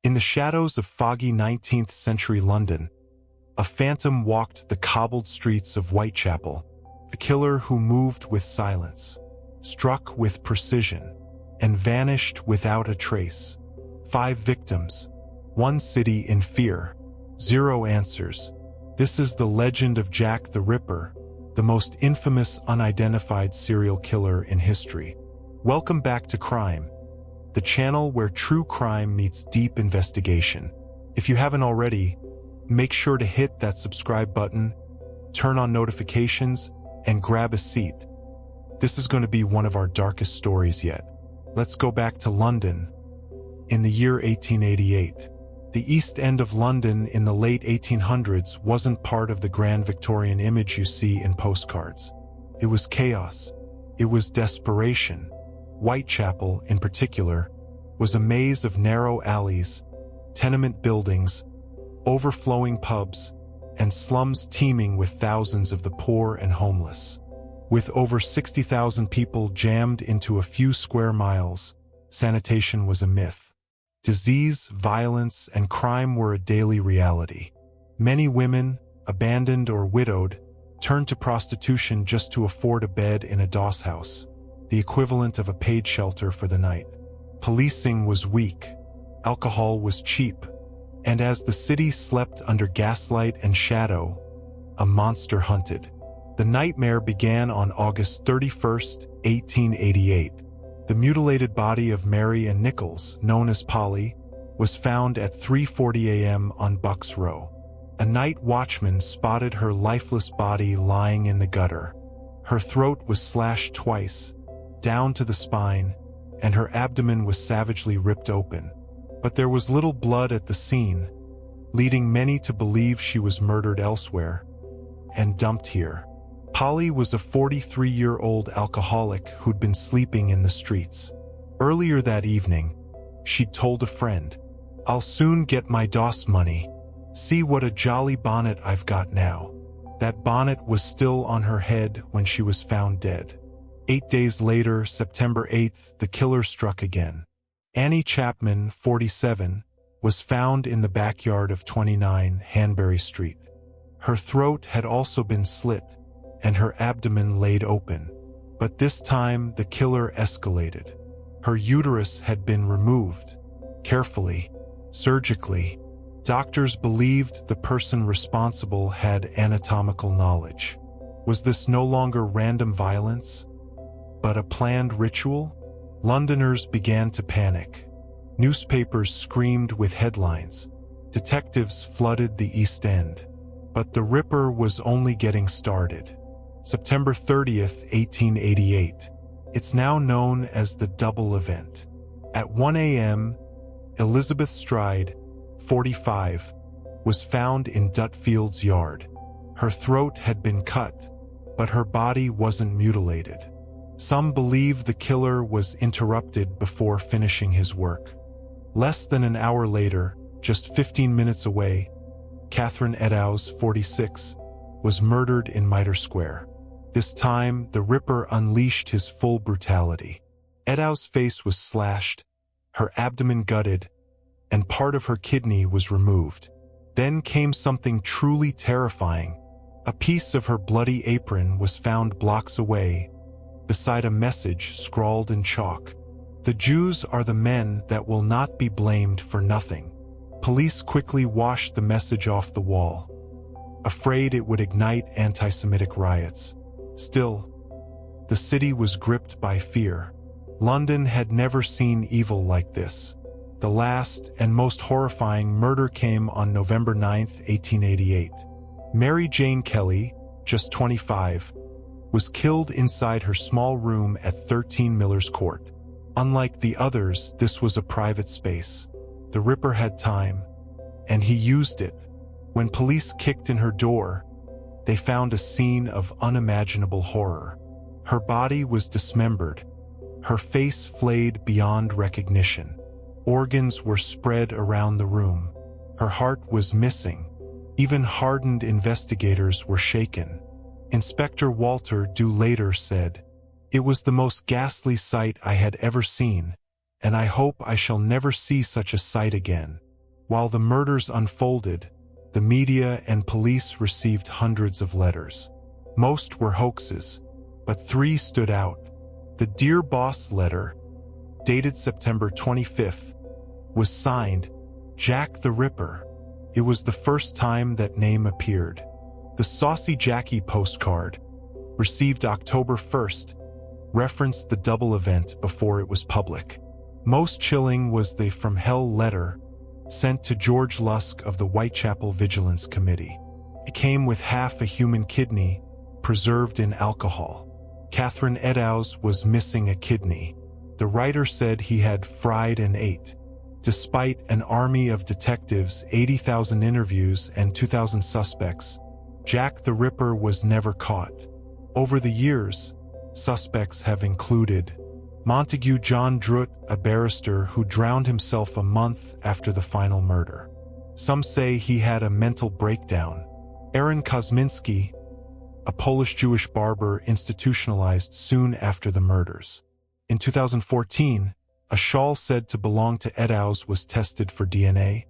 In the shadows of foggy 19th century London, a phantom walked the cobbled streets of Whitechapel, a killer who moved with silence, struck with precision, and vanished without a trace. 5 victims, 1 city in fear, 0 answers. This is the legend of Jack the Ripper, the most infamous unidentified serial killer in history. Welcome back to Crime, the channel where true crime meets deep investigation. If you haven't already, make sure to hit that subscribe button, turn on notifications, and grab a seat. This is going to be one of our darkest stories yet. Let's go back to London. In the year 1888, the East End of London in the late 1800s wasn't part of the grand Victorian image you see in postcards. It was chaos. It was desperation. Whitechapel, in particular, was a maze of narrow alleys, tenement buildings, overflowing pubs, and slums teeming with thousands of the poor and homeless. With over 60,000 people jammed into a few square miles, sanitation was a myth. Disease, violence, and crime were a daily reality. Many women, abandoned or widowed, turned to prostitution just to afford a bed in a doss house, the equivalent of a paid shelter for the night. Policing was weak, alcohol was cheap, and as the city slept under gaslight and shadow, a monster hunted. The nightmare began on August 31st, 1888. The mutilated body of Mary Ann Nichols, known as Polly, was found at 3:40 a.m. on Bucks Row. A night watchman spotted her lifeless body lying in the gutter. Her throat was slashed twice, down to the spine, and her abdomen was savagely ripped open. But there was little blood at the scene, leading many to believe she was murdered elsewhere and dumped here. Polly was a 43-year-old alcoholic who'd been sleeping in the streets. Earlier that evening, she'd told a friend, "I'll soon get my DOS money. See what a jolly bonnet I've got now." That bonnet was still on her head when she was found dead. 8 days later, September 8th, the killer struck again. Annie Chapman, 47, was found in the backyard of 29 Hanbury Street. Her throat had also been slit, and her abdomen laid open. But this time, the killer escalated. Her uterus had been removed, carefully, surgically. Doctors believed the person responsible had anatomical knowledge. Was this no longer random violence, but a planned ritual? Londoners began to panic. Newspapers screamed with headlines. Detectives flooded the East End. But the Ripper was only getting started. September 30th, 1888. It's now known as the Double Event. At 1 a.m., Elizabeth Stride, 45, was found in Dutfield's yard. Her throat had been cut, but her body wasn't mutilated. Some believe the killer was interrupted before finishing his work. Less than an hour later, just 15 minutes away, Catherine Eddowes, 46, was murdered in Mitre Square. This time, the Ripper unleashed his full brutality. Eddowes' face was slashed, her abdomen gutted, and part of her kidney was removed. Then came something truly terrifying. A piece of her bloody apron was found blocks away, beside a message scrawled in chalk. "The Jews are the men that will not be blamed for nothing." Police quickly washed the message off the wall, afraid it would ignite anti-Semitic riots. Still, the city was gripped by fear. London had never seen evil like this. The last and most horrifying murder came on November 9th, 1888. Mary Jane Kelly, just 25, was killed inside her small room at 13 Miller's Court. Unlike the others, this was a private space. The Ripper had time, and he used it. When police kicked in her door, they found a scene of unimaginable horror. Her body was dismembered, her face flayed beyond recognition. Organs were spread around the room. Her heart was missing. Even hardened investigators were shaken. Inspector Walter Dew later said, "It was the most ghastly sight I had ever seen, and I hope I shall never see such a sight again." While the murders unfolded, the media and police received hundreds of letters. Most were hoaxes, but 3 stood out. The Dear Boss letter, dated September 25th, was signed Jack the Ripper. It was the first time that name appeared. The Saucy Jackie postcard, received October 1st, referenced the double event before it was public. Most chilling was the From Hell letter, sent to George Lusk of the Whitechapel Vigilance Committee. It came with half a human kidney, preserved in alcohol. Catherine Eddowes was missing a kidney. The writer said he had fried and ate. Despite an army of detectives, 80,000 interviews, and 2,000 suspects, Jack the Ripper was never caught. Over the years, suspects have included Montague John Druitt, a barrister who drowned himself a month after the final murder. Some say he had a mental breakdown. Aaron Kosminski, a Polish-Jewish barber institutionalized soon after the murders. In 2014, a shawl said to belong to Eddowes was tested for DNA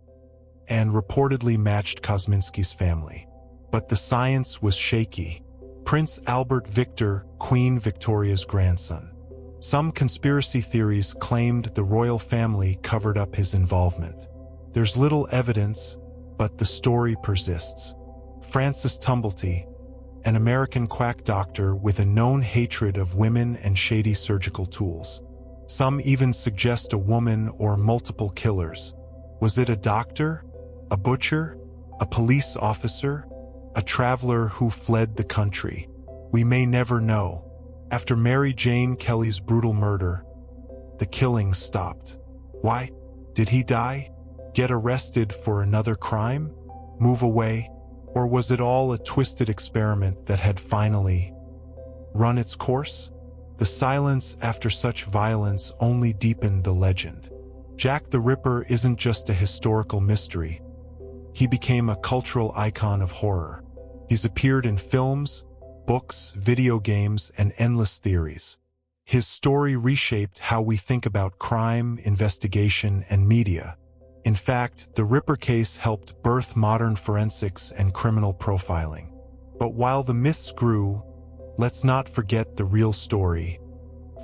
and reportedly matched Kosminski's family. But the science was shaky. Prince Albert Victor, Queen Victoria's grandson. Some conspiracy theories claimed the royal family covered up his involvement. There's little evidence, but the story persists. Francis Tumblety, an American quack doctor with a known hatred of women and shady surgical tools. Some even suggest a woman or multiple killers. Was it a doctor? A butcher? A police officer? A traveler who fled the country? We may never know. After Mary Jane Kelly's brutal murder, the killings stopped. Why? Did he die? Get arrested for another crime? Move away? Or was it all a twisted experiment that had finally run its course? The silence after such violence only deepened the legend. Jack the Ripper isn't just a historical mystery. He became a cultural icon of horror. He's appeared in films, books, video games, and endless theories. His story reshaped how we think about crime, investigation, and media. In fact, the Ripper case helped birth modern forensics and criminal profiling. But while the myths grew, let's not forget the real story.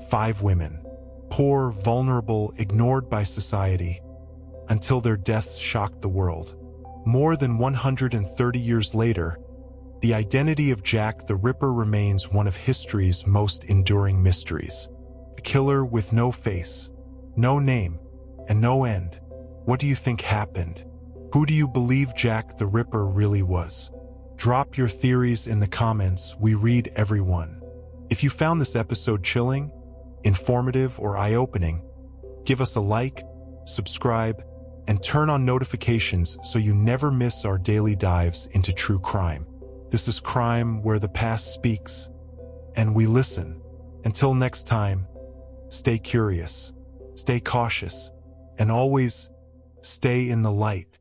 5 women. Poor, vulnerable, ignored by society, until their deaths shocked the world. More than 130 years later, the identity of Jack the Ripper remains one of history's most enduring mysteries. A killer with no face, no name, and no end. What do you think happened? Who do you believe Jack the Ripper really was? Drop your theories in the comments. We read every one. If you found this episode chilling, informative, or eye-opening, give us a like, subscribe, and turn on notifications so you never miss our daily dives into true crime. This is crime where the past speaks, and we listen. Until next time, stay curious, stay cautious, and always stay in the light.